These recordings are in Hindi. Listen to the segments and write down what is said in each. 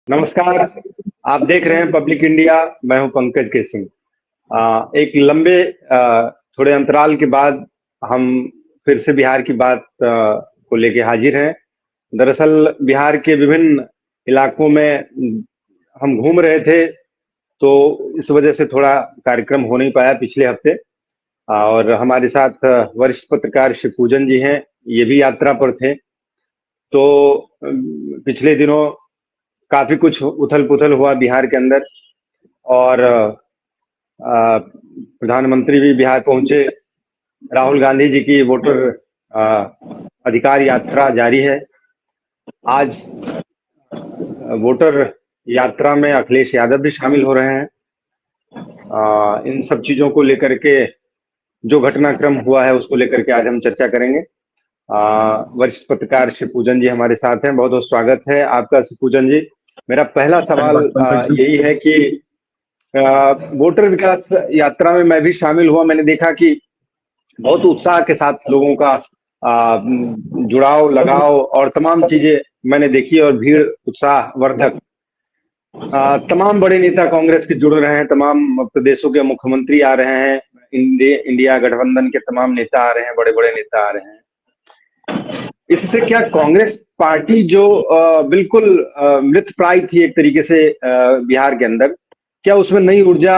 नमस्कार। आप देख रहे हैं पब्लिक इंडिया। मैं हूं पंकज के सिंह। एक लंबे थोड़े अंतराल के बाद हम फिर से बिहार की बात को लेके हाजिर हैं। दरअसल बिहार के विभिन्न इलाकों में हम घूम रहे थे, तो इस वजह से थोड़ा कार्यक्रम हो नहीं पाया पिछले हफ्ते। और हमारे साथ वरिष्ठ पत्रकार श्री पूजन जी हैं, ये भी यात्रा पर थे। तो पिछले दिनों काफी कुछ उथल पुथल हुआ बिहार के अंदर, और प्रधानमंत्री भी बिहार पहुंचे। राहुल गांधी जी की वोटर अ, अधिकार यात्रा जारी है। आज वोटर यात्रा में अखिलेश यादव भी शामिल हो रहे हैं। इन सब चीजों को लेकर के, जो घटनाक्रम हुआ है उसको लेकर के आज हम चर्चा करेंगे। वरिष्ठ पत्रकार श्री पूजन जी हमारे साथ हैं। बहुत बहुत स्वागत है आपका श्री पूजन जी। मेरा पहला सवाल धन्यवाद पंकज जी। यही है कि वोटर विकास यात्रा में मैं भी शामिल हुआ। मैंने देखा कि बहुत उत्साह के साथ लोगों का जुड़ाव, लगाव और तमाम चीजें मैंने देखी, और भीड़ उत्साहवर्धक। तमाम बड़े नेता कांग्रेस के जुड़ रहे हैं, तमाम प्रदेशों के मुख्यमंत्री आ रहे हैं, इंडिया गठबंधन के तमाम नेता आ रहे हैं, बड़े बड़े नेता आ रहे हैं। इससे क्या कांग्रेस पार्टी जो बिल्कुल मृत प्राय थी एक तरीके से बिहार के अंदर, क्या उसमें नई ऊर्जा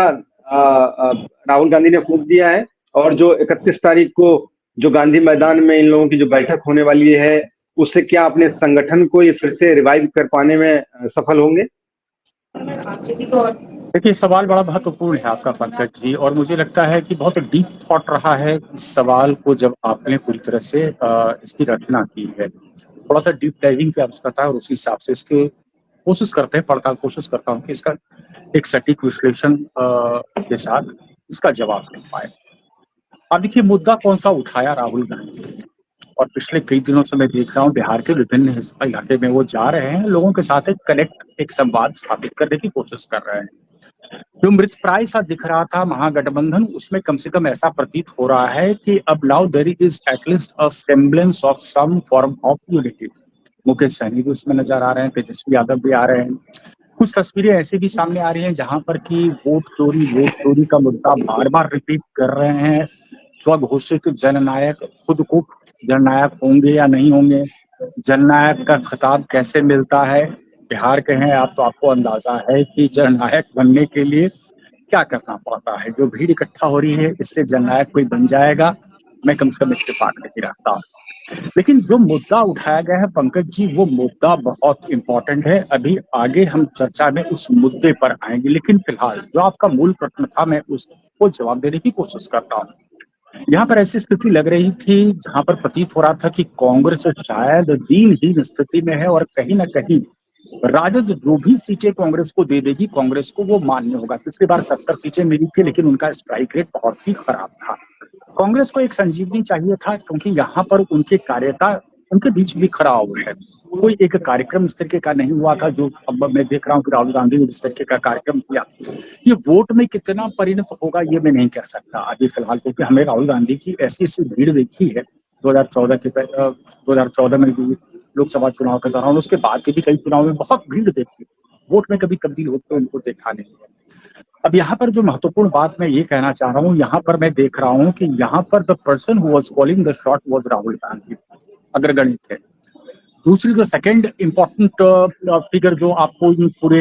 राहुल गांधी ने फूंक दिया है? और जो 31 तारीख को जो गांधी मैदान में इन लोगों की जो बैठक होने वाली है, उससे क्या अपने संगठन को ये फिर से रिवाइव कर पाने में सफल होंगे? देखिए, सवाल बड़ा महत्वपूर्ण है आपका पंकज जी, और मुझे लगता है कि बहुत डीप थॉट रहा है इस सवाल को जब आपने पूरी तरह से इसकी रचना की है। थोड़ा सा डीप डाइविंग की आवश्यकता है और उसी हिसाब से इसके कोशिश करता हूँ कि इसका एक सटीक विश्लेषण के साथ इसका जवाब दे पाए। अब देखिए, मुद्दा कौन सा उठाया राहुल गांधी ने, और पिछले कई दिनों से मैं देख रहा हूँ बिहार के विभिन्न इलाके में वो जा रहे हैं, लोगों के साथ एक संवाद स्थापित करने की कोशिश कर रहे हैं। जो मृतप्राय सा दिख रहा था महागठबंधन, उसमें कम से कम ऐसा प्रतीत हो रहा है कि अब now there is at least a semblance of some form of unity. Mukesh Sahani भी उसमें नजर आ रहे हैं, तेजस्वी यादव भी आ रहे हैं। कुछ तस्वीरें ऐसी भी सामने आ रही हैं जहां पर कि वोट चोरी का मुद्दा बार बार रिपीट कर रहे हैं। स्वघोषित जननायक खुद को जननायक होंगे या नहीं होंगे, जननायक का खिताब कैसे मिलता है? बिहार के हैं आप, तो आपको अंदाजा है कि जननायक बनने के लिए क्या करना पड़ता है। जो भीड़ इकट्ठा हो रही है, इससे जननायक कोई बन जाएगा, मैं कम से कम इत्तेफाक नहीं रखता हूँ। लेकिन जो मुद्दा उठाया गया है पंकज जी, वो मुद्दा बहुत इंपॉर्टेंट है। अभी आगे हम चर्चा में उस मुद्दे पर आएंगे, लेकिन फिलहाल जो आपका मूल प्रश्न था, मैं उसको जवाब देने की कोशिश करता हूँ। यहाँ पर ऐसी स्थिति लग रही थी जहां पर प्रतीत हो रहा था कि कांग्रेस शायद दीनहीन स्थिति में है, और कहीं ना कहीं राजद जो भी सीटें कांग्रेस को दे देगी, कांग्रेस को वो मान्य होगा। पिछली बार 70 सीटें मिली थी, लेकिन उनका स्ट्राइक रेट बहुत ही खराब था। कांग्रेस को एक संजीवनी चाहिए था, क्योंकि यहाँ पर उनके कार्यता उनके बीच भी खड़ा हुआ है। कोई एक कार्यक्रम इस तरीके का नहीं हुआ था जो अब मैं देख रहा हूँ कि राहुल गांधी ने जिस तरीके का कार्यक्रम किया। ये वोट में कितना परिणत होगा ये मैं नहीं कह सकता अभी फिलहाल, क्योंकि हमें राहुल गांधी की ऐसी ऐसी भीड़ देखी है 2014 में भी लोकसभा चुनाव के दौरान, उसके बाद के भी कई चुनाव में बहुत भीड़ देखी। वोट में कभी तब्दील होते उनको देखा नहीं है। अब यहाँ पर जो महत्वपूर्ण बात मैं ये कहना चाह रहा हूँ, यहाँ पर मैं देख रहा हूँ कि यहाँ पर the person who was calling the shot was Rahul Gandhi, अग्रगण्य थे। दूसरी जो सेकंड इम्पोर्टेंट फिगर जो आपको इन पूरे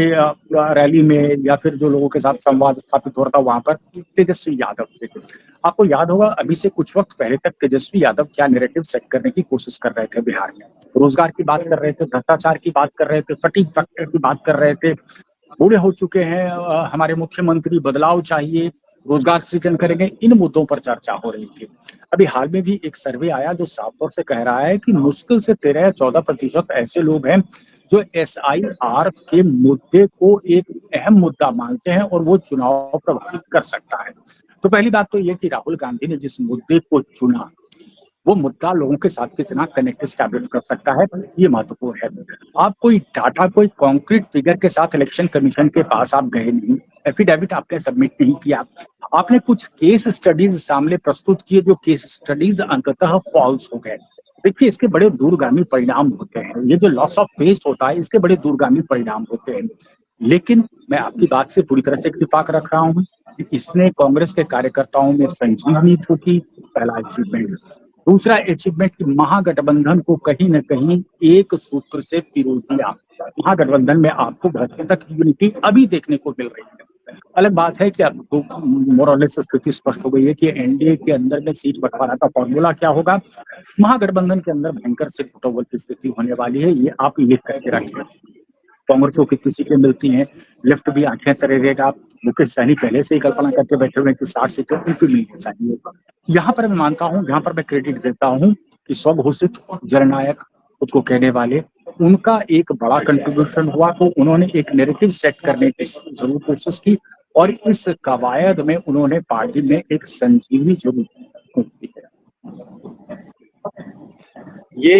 रैली में या फिर जो लोगों के साथ संवाद स्थापित हो रहा था, वहां पर तेजस्वी यादव थे। आपको याद होगा अभी से कुछ वक्त पहले तक तेजस्वी यादव क्या नैरेटिव सेट करने की कोशिश कर रहे थे बिहार में। रोजगार की बात कर रहे थे, भ्रष्टाचार की बात कर रहे थे, फटीग फैक्टर की बात कर रहे थे। बूढ़े हो चुके हैं हमारे मुख्यमंत्री, बदलाव चाहिए, रोजगार सृजन करेंगे, इन मुद्दों पर चर्चा हो रही थी। अभी हाल में भी एक सर्वे आया जो साफ तौर से कह रहा है कि मुश्किल से 13 या 14% ऐसे लोग हैं जो SIR के मुद्दे को एक अहम मुद्दा मानते हैं और वो चुनाव प्रभावित कर सकता है। तो पहली बात तो ये कि राहुल गांधी ने जिस मुद्दे को चुना, वो मुद्दा लोगों के साथ कितना कनेक्ट स्टैब्लिश कर सकता है, ये महत्वपूर्ण है। आप कोई डाटा, कोई कॉन्क्रीट फिगर के साथ इलेक्शन कमीशन के पास आप गए नहीं, एफिडेविट आपने सबमिट नहीं किया, आपने कुछ केस स्टडीज सामने प्रस्तुत किए, जो केस स्टडीज अंततः फॉल्स हो गए। देखिए, इसके बड़े दूरगामी परिणाम होते हैं। ये जो लॉस ऑफ फेस होता है, इसके बड़े दूरगामी परिणाम होते हैं। लेकिन मैं आपकी बात से पूरी तरह से इत्तेफ़ाक रख रहा हूँ कि इसने कांग्रेस के कार्यकर्ताओं में संजीवनी फूँकी, पहला अचीवमेंट। दूसरा अचीवमेंट कि महागठबंधन को कहीं न कहीं एक सूत्र से पिरो दिया। महागठबंधन में आपको घर तक यूनिटी अभी देखने को मिल रही है। अलग बात है कि अब तो मोर और लेस स्थिति स्पष्ट हो गई है कि एनडीए के अंदर में सीट बँटवारा का फ़ॉर्मूला क्या होगा। महागठबंधन के अंदर भयंकर सिर फुटोवल की स्थिति होने वाली है, ये आप लिख करके रखिए। कांग्रेस को कितनी सीटें मिलती हैं, लेफ्ट भी आंखें तरेरेगा। मुकेश सहनी पहले से ही कल्पना करके बैठे हुए हैं कि 60 सीटें उनको मिलनी चाहिए। यहाँ पर मैं मानता हूँ, यहाँ पर मैं क्रेडिट देता हूँ कि स्वघोषित जननायक खुद को कहने वाले, उनका एक बड़ा कंट्रीब्यूशन हुआ। तो उन्होंने एक नैरेटिव सेट करने की जरूर कोशिश की और इस कवायद में उन्होंने पार्टी में एक संजीवनी जरूर की है। ये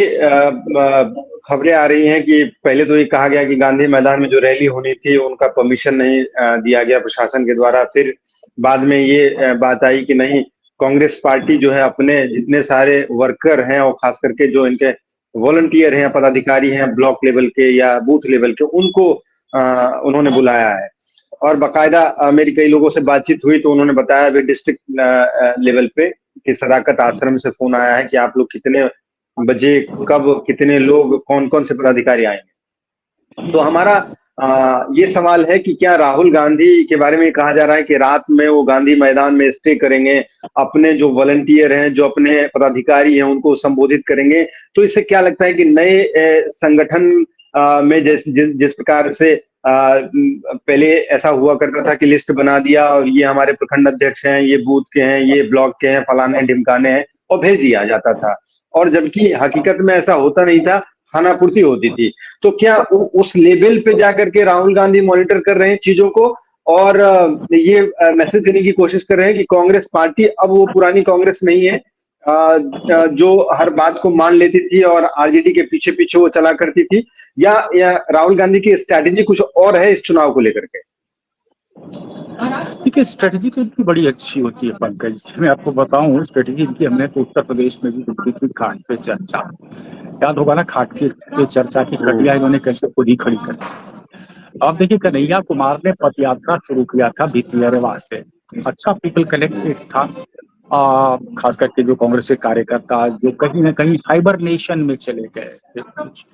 खबरें आ रही हैं कि पहले तो ये कहा गया कि गांधी मैदान में जो रैली होनी थी उनका परमिशन नहीं दिया गया प्रशासन के द्वारा। फिर बाद में ये बात आई कि नहीं, कांग्रेस पार्टी जो है अपने जितने सारे वर्कर हैं और खास करके जो इनके वॉलंटियर हैं, पदाधिकारी हैं ब्लॉक लेवल के या बूथ लेवल के, उनको उन्होंने बुलाया है। और बाकायदा मेरी कई लोगों से बातचीत हुई तो उन्होंने बताया अभी डिस्ट्रिक्ट लेवल पे कि सदाकत आश्रम से फोन आया है कि आप लोग कितने बजे, कब, कितने लोग, कौन कौन से पदाधिकारी आएंगे। तो हमारा ये सवाल है कि क्या राहुल गांधी के बारे में कहा जा रहा है कि रात में वो गांधी मैदान में स्टे करेंगे, अपने जो वॉलंटियर हैं, जो अपने पदाधिकारी हैं, उनको संबोधित करेंगे। तो इससे क्या लगता है कि नए संगठन में जिस प्रकार से पहले ऐसा हुआ करता था कि लिस्ट बना दिया और ये हमारे प्रखंड अध्यक्ष हैं, ये बूथ के हैं, ये ब्लॉक के हैं, फलाने ढिमकाने हैं, और भेज दिया जाता था। और जबकि हकीकत में ऐसा होता नहीं था, खानापूर्ति होती थी। तो क्या उस लेवल पे जाकर के राहुल गांधी मॉनिटर कर रहे हैं चीजों को और ये मैसेज देने की कोशिश कर रहे हैं कि कांग्रेस पार्टी अब वो पुरानी कांग्रेस नहीं है जो हर बात को मान लेती थी और आरजेडी के पीछे पीछे वो चला करती थी, या राहुल गांधी की स्ट्रैटेजी कुछ और है इस चुनाव को लेकर के? देखिए, स्ट्रेटजी तो इनकी बड़ी अच्छी होती है पंकज। मैं आपको बताऊं, स्ट्रेटजी इनकी हमने तो उत्तर प्रदेश में भी की थी, खाट पे चर्चा। याद होगा ना, खाट के पे चर्चा की खटिया इन्होंने कैसे खुद ही खड़ी कर दी। अब देखिए, कन्हैया कुमार ने पद यात्रा शुरू किया था भितियरवा से। अच्छा पीपल कलेक्टेड था। खास करके जो कांग्रेस के कार्यकर्ता जो कहीं ना कहीं हाइबरनेशन में चले गए थे,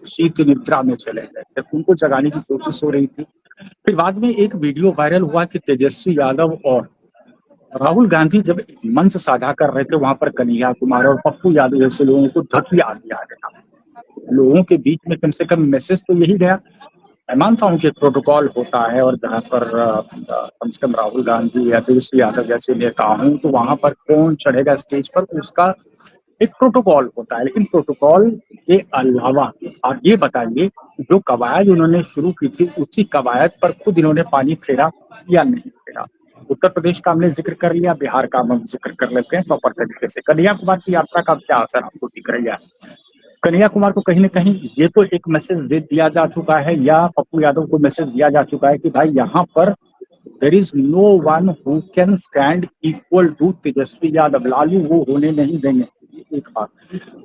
शीत निद्रा में चले गए थे, उनको जगाने की कोशिश हो रही थी। फिर बाद में एक वीडियो वायरल हुआ कि तेजस्वी यादव और राहुल गांधी जब मंच साझा कर रहे थे, वहां पर कन्हैया कुमार और पप्पू यादव जैसे लोगों को धकिया दिया गया। लोगों के बीच में कम से कम मैसेज तो यही गया। मैं मानता हूँ कि प्रोटोकॉल होता है और जहाँ पर कम से कम राहुल गांधी या तेजस्वी यादव जैसे नेता हूँ, तो वहां पर कौन चढ़ेगा स्टेज पर उसका एक प्रोटोकॉल होता है। लेकिन प्रोटोकॉल के अलावा आप ये बताइए, जो कवायद उन्होंने शुरू की थी उसी कवायद पर खुद इन्होंने पानी फेरा या नहीं फेरा। उत्तर प्रदेश का हमने जिक्र कर लिया, बिहार का हम जिक्र कर लेते हैं प्रॉपर तरीके से। कन्हैया कुमार की यात्रा का क्या असर आपको दिख रहा है? कन्हैया कुमार को कहीं ना कहीं ये तो एक मैसेज दे दिया जा चुका है, या पप्पू यादव को मैसेज दिया जा चुका है कि भाई यहाँ पर there is no one who can stand equal to Tejashwi Yadav, Lalu वो होने नहीं देंगे। एक बात।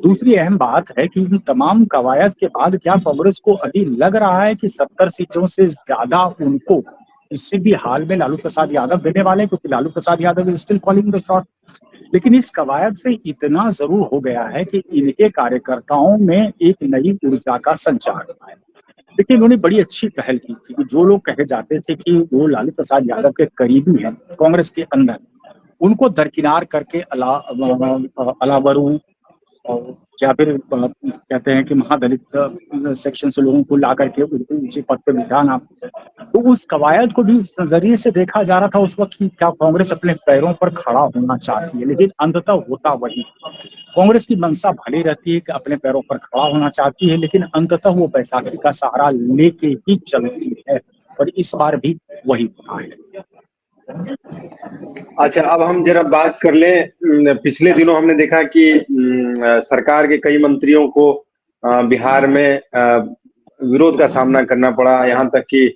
दूसरी अहम बात है कि इन तमाम कवायद के बाद क्या कांग्रेस को अभी लग रहा है कि 70 सीटों से ज्यादा उनको इससे भी हाल में लालू प्रसाद यादव देने वाले हैं, क्योंकि Lalu Prasad Yadav is still calling the shot. लेकिन इस कवायद से इतना जरूर हो गया है कि इनके कार्यकर्ताओं में एक नई ऊर्जा का संचार हुआ है। देखिए, इन्होंने बड़ी अच्छी पहल की थी कि जो लोग कहे जाते थे कि वो लालू प्रसाद यादव के करीबी हैं कांग्रेस के अंदर, उनको दरकिनार करके अलावरू और या फिर कहते हैं कि महादलित सेक्शन से लोगों को ला करके उनको ऊंचे पद पर बिठाना। तो उस कवायद को भी इस नजरिए से देखा जा रहा था उस वक्त कि क्या कांग्रेस अपने पैरों पर खड़ा होना चाहती है, लेकिन अंततः होता वही। कांग्रेस की मंशा भली रहती है कि अपने पैरों पर खड़ा होना चाहती है, लेकिन अंततः वो बैसाखी का सहारा लेके ही चलती है, और इस बार भी वही होना है। अच्छा, अब हम जरा बात कर लें, पिछले दिनों हमने देखा कि सरकार के कई मंत्रियों को बिहार में विरोध का सामना करना पड़ा। यहाँ तक कि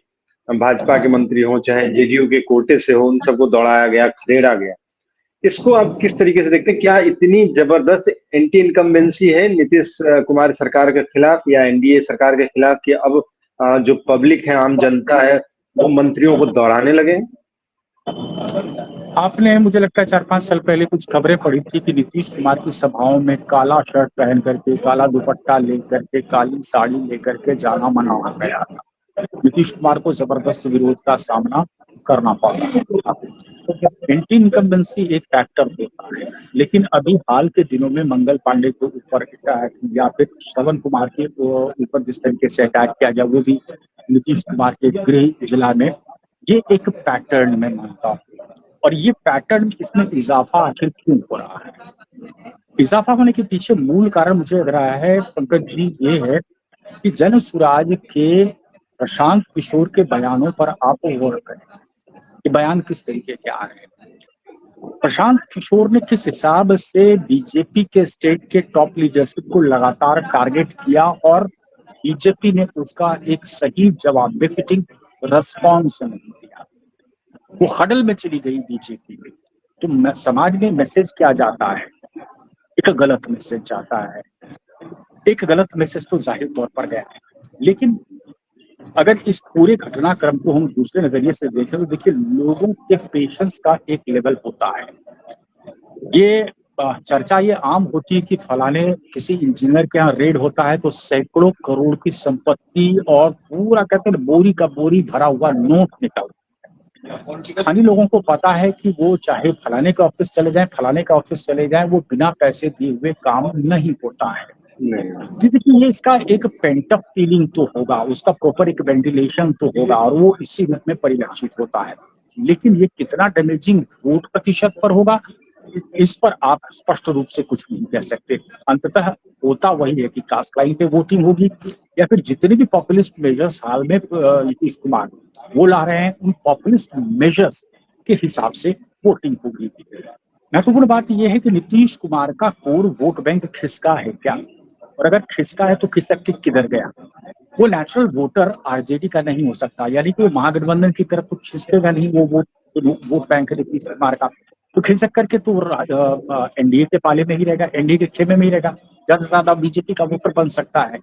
भाजपा के मंत्री हों चाहे जेडीयू के कोटे से हो, उन सबको दौड़ाया गया, खदेड़ा गया। इसको आप किस तरीके से देखते हैं? क्या इतनी जबरदस्त एंटी इनकम्बेंसी है नीतीश कुमार सरकार के खिलाफ या एनडीए सरकार के खिलाफ कि अब जो पब्लिक है, आम जनता है, वो मंत्रियों को दौड़ाने लगे? आपने, मुझे लगता है 4-5 साल पहले कुछ खबरें पढ़ी थी कि नीतीश कुमार की सभाओं में काला शर्ट पहन करके, काला दुपट्टा लेकर के, काली साड़ी लेकर के जाना मना हो गया था। नीतीश कुमार को जबरदस्त विरोध का सामना करना पड़ रहा था। एंटी इनकम्बेंसी एक फैक्टर होता है, लेकिन अभी हाल के दिनों में मंगल पांडे के ऊपर अटैक या फिर श्रवण कुमार के ऊपर जिस तरीके से अटैक किया गया, वो भी नीतीश कुमार के गृह जिला में, ये एक पैटर्न में मानता हूँ। और ये पैटर्न, इसमें इजाफा आखिर क्यों हो रहा है? इजाफा होने के पीछे मूल कारण मुझे लग रहा है पंकज जी, ये है कि जन सुराज के प्रशांत किशोर के बयानों पर आप गौर करें कि बयान किस तरीके के आ रहे हैं। प्रशांत किशोर ने किस हिसाब से बीजेपी के स्टेट के टॉप लीडरशिप को लगातार टारगेट किया और बीजेपी ने उसका एक सही जवाब, बेफिटिंग रिस्पॉन्स नहीं दिया। वो हडल में चली गई बीजेपी में। तो समाज में मैसेज क्या जाता है? एक गलत मैसेज जाता है। एक गलत मैसेज तो जाहिर तौर पर गया है, लेकिन अगर इस पूरे घटनाक्रम को हम दूसरे नजरिए से देखें तो देखिए, लोगों के पेशेंस का एक लेवल होता है। ये चर्चा ये आम होती है कि फलाने किसी इंजीनियर के यहाँ रेड होता है तो सैकड़ों करोड़ की संपत्ति और पूरा कहते हैं बोरी का बोरी भरा हुआ नोट निकल। स्थानीय लोगों को पता है कि वो चाहे फलाने का ऑफिस चले जाएं, फलाने का ऑफिस चले जाएं, वो बिना पैसे दिए हुए काम नहीं होता है। नहीं। जी देखिए, ये इसका एक पेंट अप फीलिंग तो होगा, उसका प्रॉपर एक वेंटिलेशन तो होगा और वो इसी रूप में परिलक्षित होता है। लेकिन ये कितना डैमेजिंग वोट प्रतिशत पर होगा, इस पर आप स्पष्ट रूप से कुछ नहीं कह सकते। अंततः होता वही है कि कास्ट लाइन पे वोटिंग होगी या फिर जितने भी पॉपुलिस्ट मेजर्स हाल में नीतीश कुमार वो ला रहे हैं, उन पॉपुलिस्ट मेजर्स के हिसाब से वोटिंग होगी। महत्वपूर्ण बात यह है कि नीतीश कुमार का कोर वोट बैंक खिसका है क्या, और अगर खिसका है तो खिसक के किधर गया? वो नेचुरल वोटर आरजेडी का नहीं हो सकता, यानी कि वो महागठबंधन की तरफ तो खिसकेगा नहीं। वो वोट बैंक है नीतीश कुमार का, तो खिसक करके तो एनडीए के पाले में ही रहेगा, एनडीए के खेमे में ही रहेगा, ज्यादा से ज्यादा बीजेपी का वोटर बन सकता है।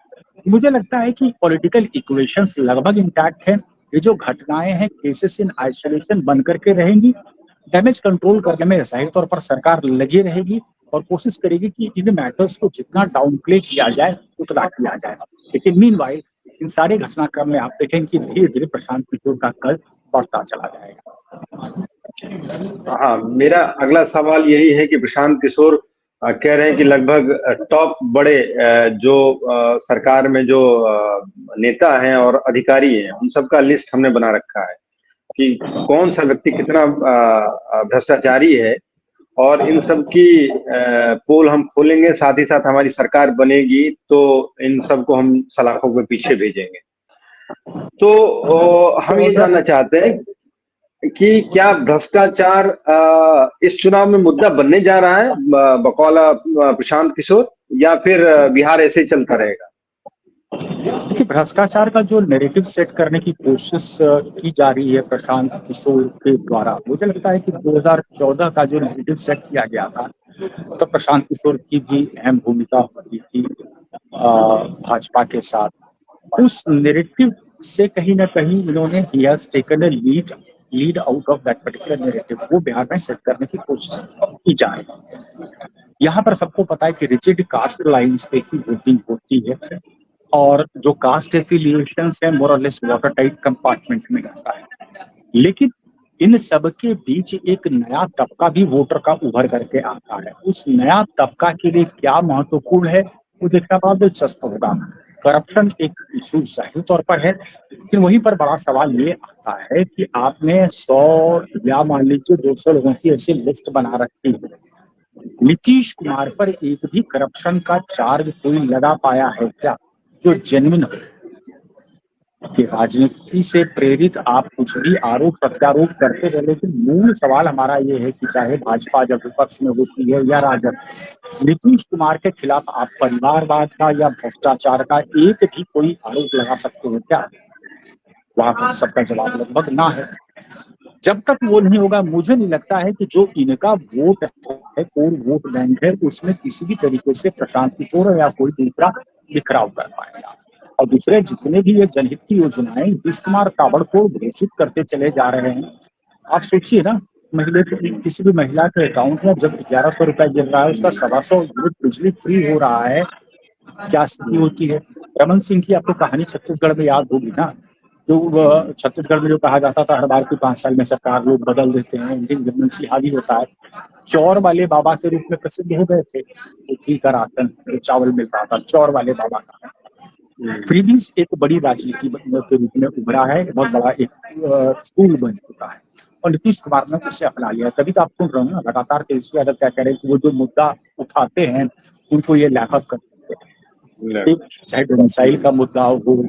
मुझे लगता है कि पॉलिटिकल इक्वेशंस लगभग इंटैक्ट है। ये जो घटनाएं हैं केसेस इन आइसोलेशन बन करके रहेंगी। डैमेज कंट्रोल करने में जाहिर तौर पर सरकार लगी रहेगी और कोशिश करेगी कि इन मैटर्स को जितना डाउन प्ले किया जाए उतना किया जाए। लेकिन मीनवाइल इन सारे घटनाक्रम में आप देखेंगे कि धीरे धीरे प्रशांत किशोर का कल बढ़ता चला जाएगा। हाँ, मेरा अगला सवाल यही है कि प्रशांत किशोर कह रहे हैं कि लगभग टॉप बड़े जो सरकार में जो नेता हैं और अधिकारी हैं, उन सबका लिस्ट हमने बना रखा है कि कौन सा व्यक्ति कितना भ्रष्टाचारी है, और इन सब की पोल हम खोलेंगे, साथ ही साथ हमारी सरकार बनेगी तो इन सबको हम सलाखों के पीछे भेजेंगे। तो हम ये जानना चाहते हैं कि क्या भ्रष्टाचार इस चुनाव में मुद्दा बनने जा रहा है बकौला प्रशांत किशोर, या फिर बिहार ऐसे ही चलता रहेगा? देखिए, भ्रष्टाचार का जो नैरेटिव सेट करने की कोशिश की जा रही है प्रशांत किशोर के द्वारा, मुझे लगता है कि 2014 का जो नैरेटिव सेट किया गया था, तो प्रशांत किशोर की भी अहम भूमिका होती थी भाजपा के साथ। उस नैरेटिव से कहीं ना कहीं इन्होंने he has taken a lead out of that particular narrative, वो बिहार में सेट करने की कोशिश की जा रही है। यहाँ पर सबको पता है कि रिजिड कास्ट लाइंस पे ही वोटिंग होती है और जो कास्ट एफिलिएशंस है मोर और लेस वाटर टाइट कंपार्टमेंट में रहता है। लेकिन इन सब के बीच एक नया तबका भी वोटर का उभर करके आता है। उस नया तबका के लिए क्या महत्वपूर्ण है वो देखना बड़ा दिलचस्प होगा। करप्शन एक इशू जाहिर तौर पर है, लेकिन वहीं पर बड़ा सवाल ये आता है कि आपने 100 या मान लीजिए 200 लोगों की ऐसी लिस्ट बना रखी है, नीतीश कुमार पर एक भी करप्शन का चार्ज कोई लगा पाया है क्या जो जेन्युइन हो? कि राजनीति से प्रेरित आप कुछ भी आरोप प्रत्यारोप करते रहे, लेकिन मूल सवाल हमारा ये है कि चाहे भाजपा जब विपक्ष में होती है या राजद, नीतीश कुमार के खिलाफ आप परिवारवाद का या भ्रष्टाचार का एक भी कोई आरोप लगा सकते हो क्या? वहां पर सबका जवाब लगभग ना है। जब तक वो नहीं होगा, मुझे नहीं लगता है कि जो इनका वोट है, कोर वोट बैंक है, उसमें किसी भी तरीके से प्रशांत किशोर या कोई दूसरा बिखराव कर पाएगा। और दूसरे जितने भी ये जनहित की योजनाएं नीतीश कुमार ताबड़तोड़ घोषित करते चले जा रहे हैं, आप सोचिए ना, महिला किसी भी महिला के अकाउंट में जब 1100 रुपए गिर रहा है, उसका 125 यूनिट बिजली फ्री हो रहा है, क्या स्थिति होती है। रमन सिंह की आपको कहानी छत्तीसगढ़ में याद होगी ना, जो छत्तीसगढ़ में जो कहा जाता था हर बार की 5 साल में सरकार लोग बदल देते हैं, इंडियन गवर्नमेंट हावी होता है। चौर वाले बाबा के रूप में प्रसिद्ध हो गए थे, घी का राशन चावल मिल रहा था, चौर वाले बाबा का। फ्रीबीज एक बड़ी राजनीति के रूप में उभरा है, बहुत बड़ा एक स्कूल बन चुका है और नीतीश कुमार ने उसे अपना लिया। तभी तो आप सुन रहे हो ना लगातार तेजस्वी यादव क्या कह रहे हैं कि वो जो मुद्दा उठाते हैं उनको ये लैपअप करते हैं, चाहे डोमिसाइल का मुद्दा हो,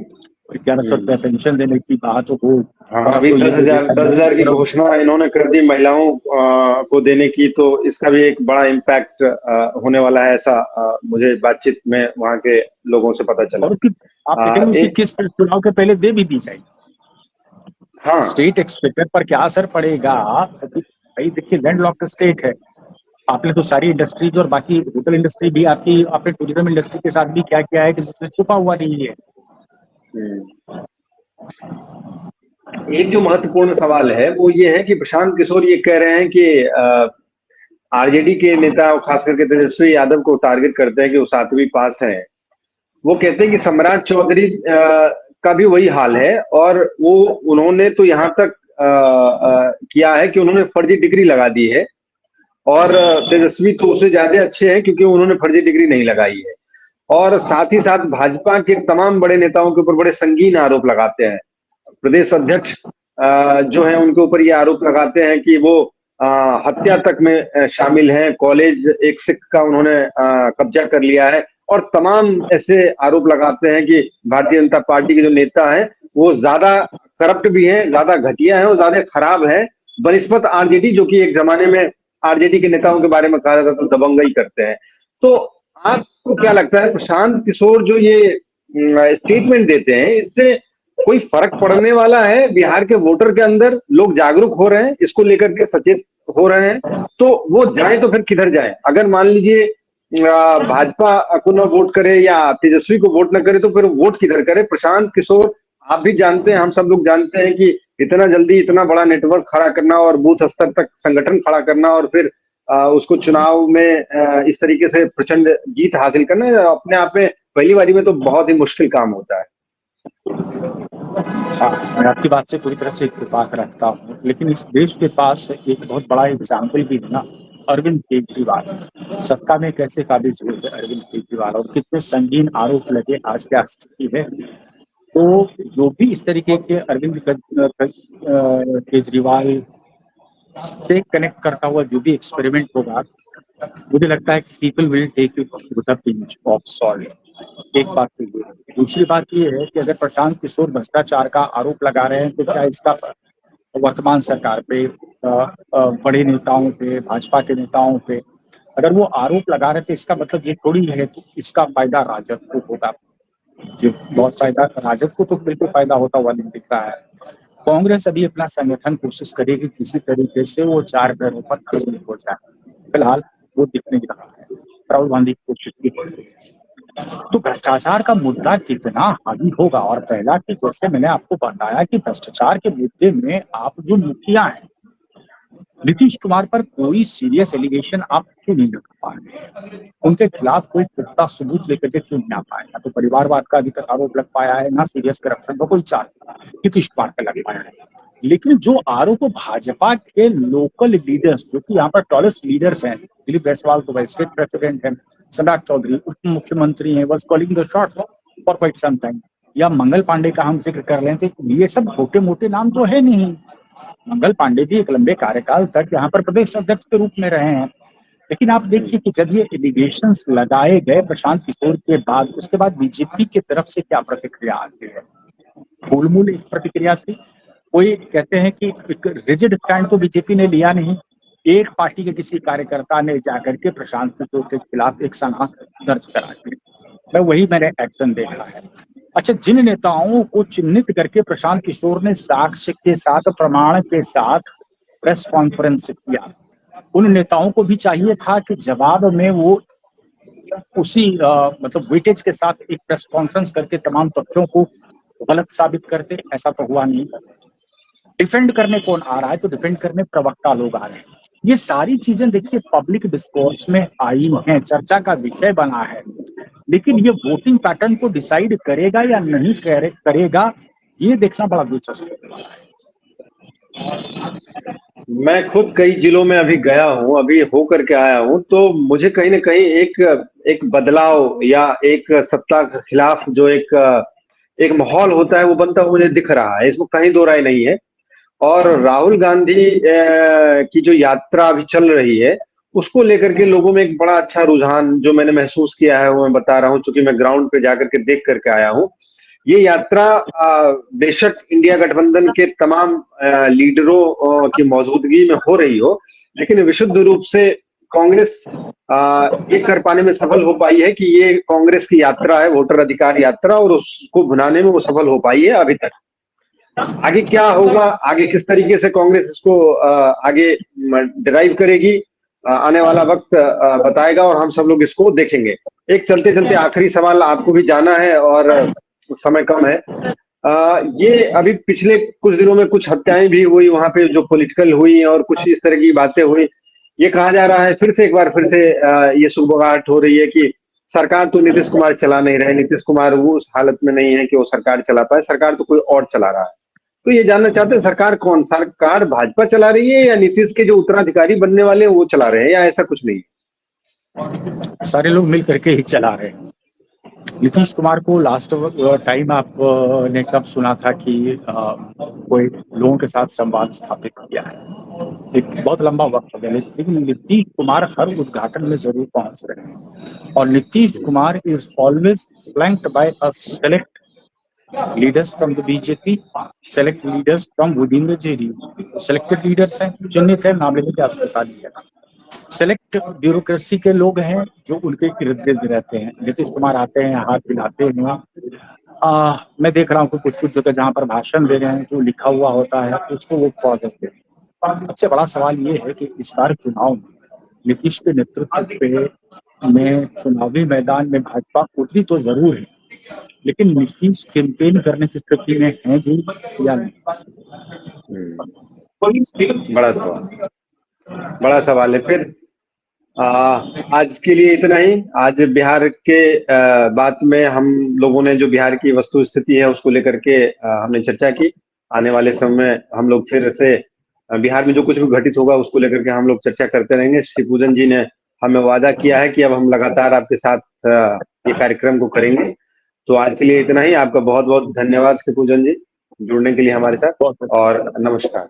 1100 रुपया पेंशन देने की बात हो, हाँ, और अब अभी तो ये 10,000 की घोषणा इन्होंने कर दी महिलाओं को देने की, तो इसका भी एक बड़ा इम्पैक्ट होने वाला है, ऐसा मुझे बातचीत में वहाँ के लोगों से पता चला। और फिर आप देखेंगे उसकी किस्त चुनाव के पहले दे भी दी जाएगी। हाँ, स्टेट एक्सपेक्टर पर क्या असर पड़ेगा, भाई देखिए लैंड लॉक्ड स्टेट है, आपने तो सारी इंडस्ट्रीज और बाकी होटल इंडस्ट्री भी आपकी, आपने टूरिज्म इंडस्ट्री के साथ भी क्या किया है कि जिसमें छुपा हुआ नहीं है। एक जो महत्वपूर्ण सवाल है वो ये है कि प्रशांत किशोर ये कह रहे हैं कि आरजेडी के नेता और खास करके तेजस्वी यादव को टारगेट करते हैं कि वो 7वीं पास हैं। वो कहते हैं कि सम्राट चौधरी का भी वही हाल है, और वो उन्होंने तो यहाँ तक किया है कि उन्होंने फर्जी डिग्री लगा दी है, और तेजस्वी तो उससे ज्यादा अच्छे हैं क्योंकि उन्होंने फर्जी डिग्री नहीं लगाई है। और साथ ही साथ भाजपा के तमाम बड़े नेताओं के ऊपर बड़े संगीन आरोप लगाते हैं। प्रदेश अध्यक्ष जो है उनके ऊपर ये आरोप लगाते हैं कि वो हत्या तक में शामिल हैं, कॉलेज एक सिख का उन्होंने कब्जा कर लिया है, और तमाम ऐसे आरोप लगाते हैं कि भारतीय जनता पार्टी के जो नेता हैं वो ज्यादा करप्ट भी हैं, ज्यादा घटिया हैं और ज्यादा खराब हैं बनिस्बत आरजेडी, जो कि एक जमाने में आरजेडी के नेताओं के बारे में कहा जाता था दबंगई करते हैं। तो आपको क्या लगता है प्रशांत किशोर जो ये स्टेटमेंट देते हैं, इससे कोई फर्क पड़ने वाला है बिहार के वोटर के अंदर? लोग जागरूक हो रहे हैं, इसको लेकर के सचेत हो रहे हैं, तो वो जाए तो फिर किधर जाए? अगर मान लीजिए भाजपा को न वोट करे या तेजस्वी को वोट न करे, तो फिर वोट किधर करे? प्रशांत किशोर, आप भी जानते हैं, हम सब लोग जानते हैं कि इतना जल्दी इतना बड़ा नेटवर्क खड़ा करना और बूथ स्तर तक संगठन खड़ा करना और फिर उसको चुनाव में इस तरीके से प्रचंड जीत हासिल करना अपने आप में पहली बारी में तो बहुत ही मुश्किल काम होता है। हाँ, मैं आपकी बात से पूरी तरह से इत्तेफाक रखता हूँ, लेकिन इस देश के पास एक बहुत बड़ा एग्जाम्पल भी है ना, अरविंद केजरीवाल। सत्ता में कैसे काबिज हुए थे अरविंद केजरीवाल और कितने संगीन आरोप लगे, आज क्या स्थिति है। तो जो भी इस तरीके के अरविंद केजरीवाल से कनेक्ट करता हुआ जो भी एक्सपेरिमेंट होगा, मुझे लगता है कि people will take it with a pinch of salt. एक बात तो ये है। दूसरी बात ये है कि अगर प्रशांत किशोर भ्रष्टाचार का आरोप लगा रहे हैं, तो क्या इसका वर्तमान सरकार पे, बड़े नेताओं पे, भाजपा के नेताओं पे अगर वो आरोप लगा रहे थे, इसका मतलब ये थोड़ी है कि इसका फायदा राजद को होगा। जो बहुत फायदा राजद को तो बिल्कुल फायदा होता हुआ नहीं दिख रहा है। कांग्रेस अभी अपना संगठन कोशिश करेगी किसी तरीके से वो 4 पैरों पर खड़ी हो जाए, फिलहाल वो दिख नहीं रहा है। राहुल गांधी की कोशिश भी हो रही है। तो भ्रष्टाचार का मुद्दा कितना हावी होगा, और पहला कि जैसे मैंने आपको बताया कि भ्रष्टाचार के मुद्दे में आप जो मुखिया हैं, नीतीश कुमार पर कोई सीरियस एलिगेशन आप क्यों नहीं लगा पा रहे, उनके खिलाफ कोई पुख्ता सबूत लेकर के क्यों नहीं आ पाए? ना तो परिवारवाद का अभी तक आरोप लग पाया है, ना सीरियस करप्शन का कोई चार्ज नीतीश कुमार पर लग पाया है। लेकिन जो आरोप भाजपा के लोकल लीडर्स, जो कि यहाँ पर टॉलेस्ट लीडर्स हैं, दिलीप जायसवाल तो स्टेट प्रेसिडेंट है, सम्राट चौधरी उप मुख्यमंत्री हैं, was calling the shots for quite some time, या मंगल पांडे का हम जिक्र कर लें, तो ये सब छोटे मोटे नाम तो है नहीं। मंगल पांडे भी एक लंबे कार्यकाल तक यहाँ पर प्रदेश अध्यक्ष के रूप में रहे हैं। लेकिन आप देखिए कि जब ये एलिगेशंस लगाए गए प्रशांत किशोर के बाद, उसके बाद बीजेपी की तरफ से क्या प्रतिक्रिया आती है? फूलमूल एक प्रतिक्रिया थी। कोई कहते हैं कि एक रिजिड स्टैंड तो बीजेपी ने लिया नहीं, एक पार्टी के किसी कार्यकर्ता ने जाकर के प्रशांत किशोर के खिलाफ एक सनहा दर्ज करा दी। वही मैंने एक्शन देखा है। अच्छा, जिन नेताओं को चिन्हित करके प्रशांत किशोर ने साक्ष्य के साथ, प्रमाण के साथ प्रेस कॉन्फ्रेंस किया, उन नेताओं को भी चाहिए था कि जवाब में वो उसी मतलब वेटेज के साथ एक प्रेस कॉन्फ्रेंस करके तमाम तथ्यों को गलत साबित कर दे। ऐसा तो हुआ नहीं। डिफेंड करने कौन आ रहा है? तो डिफेंड करने प्रवक्ता लोग आ रहे हैं। ये सारी चीजें देखिए पब्लिक डिस्कोर्स में आई हैं, चर्चा का विषय बना है, लेकिन ये वोटिंग पैटर्न को डिसाइड करेगा या नहीं करेगा, ये देखना बड़ा दिलचस्प है। मैं खुद कई जिलों में अभी गया हूँ, अभी होकर के आया हूँ, तो मुझे कहीं न कहीं एक बदलाव या एक सत्ता के खिलाफ जो एक माहौल होता है, वो बनता हुआ मुझे दिख रहा है, इसमें कहीं दो राय नहीं है। और राहुल गांधी की जो यात्रा अभी चल रही है, उसको लेकर के लोगों में एक बड़ा अच्छा रुझान जो मैंने महसूस किया है, वो मैं बता रहा हूँ, चूंकि मैं ग्राउंड पे जाकर के देख करके आया हूँ। ये यात्रा बेशक इंडिया गठबंधन के तमाम लीडरों की मौजूदगी में हो रही हो, लेकिन विशुद्ध रूप से कांग्रेस ये कर पाने में सफल हो पाई है कि ये कांग्रेस की यात्रा है, वोटर अधिकार यात्रा, और उसको भुनाने में वो सफल हो पाई है अभी तक। आगे क्या होगा, आगे किस तरीके से कांग्रेस इसको आगे ड्राइव करेगी, आने वाला वक्त बताएगा, और हम सब लोग इसको देखेंगे। एक चलते चलते आखिरी सवाल, आपको भी जाना है और समय कम है। ये अभी पिछले कुछ दिनों में कुछ हत्याएं भी हुई वहां पे, जो पॉलिटिकल हुई, और कुछ इस तरह की बातें हुई। ये कहा जा रहा है फिर से, एक बार फिर से ये सुगबुगाहट हो रही है कि सरकार तो नीतीश कुमार चला नहीं रहे, नीतीश कुमार वो उस हालत में नहीं है कि वो सरकार चला पाए, सरकार तो कोई और चला रहा है। तो ये जानना चाहते हैं, सरकार कौन, सरकार भाजपा चला रही है या नीतीश के जो उत्तराधिकारी बनने वाले हैं वो चला रहे हैं, या ऐसा कुछ नहीं? सारे लोग मिल करके ही चला रहे हैं। नीतीश कुमार को लास्ट टाइम आपने कब सुना था कि कोई लोगों के साथ संवाद स्थापित किया है? एक बहुत लंबा वक्त हो गया, लेकिन नीतीश कुमार हर उद्घाटन में जरूर पहुंच रहे हैं। और Nitish Kumar is always flanked by a select leaders from the BJP, select leaders from within the JDU. Selected leaders हैं, चिन्हित है, नाम लेके आपको बता दिया। सेलेक्ट ब्यूरोक्रेसी के लोग हैं जो उनके इर्द गिर्द रहते हैं। नीतीश कुमार आते हैं, हाथ मिलाते हैं। मैं देख रहा हूँ कि कुछ कुछ जगह जहाँ पर भाषण दे रहे हैं, जो लिखा हुआ होता है उसको वो पढ़ देते हैं। सबसे बड़ा सवाल ये है कि इस बार चुनाव में नीतीश के नेतृत्व पे में चुनावी मैदान में भाजपा उतरी तो जरूर है, लेकिन नीतीश कैंपेन करने की स्थिति में है भी या नहीं? बड़ा सवाल, बड़ा सवाल है फिर। आ, आज के लिए इतना ही। आज बिहार के बात में हम लोगों ने जो बिहार की वस्तु स्थिति है उसको लेकर के हमने चर्चा की। आने वाले समय में हम लोग फिर से बिहार में जो कुछ भी घटित होगा उसको लेकर के हम लोग चर्चा करते रहेंगे। श्री पूजन जी ने हमें वादा किया है कि अब हम लगातार आपके साथ ये कार्यक्रम को करेंगे। तो आज के लिए इतना ही। आपका बहुत बहुत धन्यवाद श्री पूजन जी, जुड़ने के लिए हमारे साथ, और नमस्कार।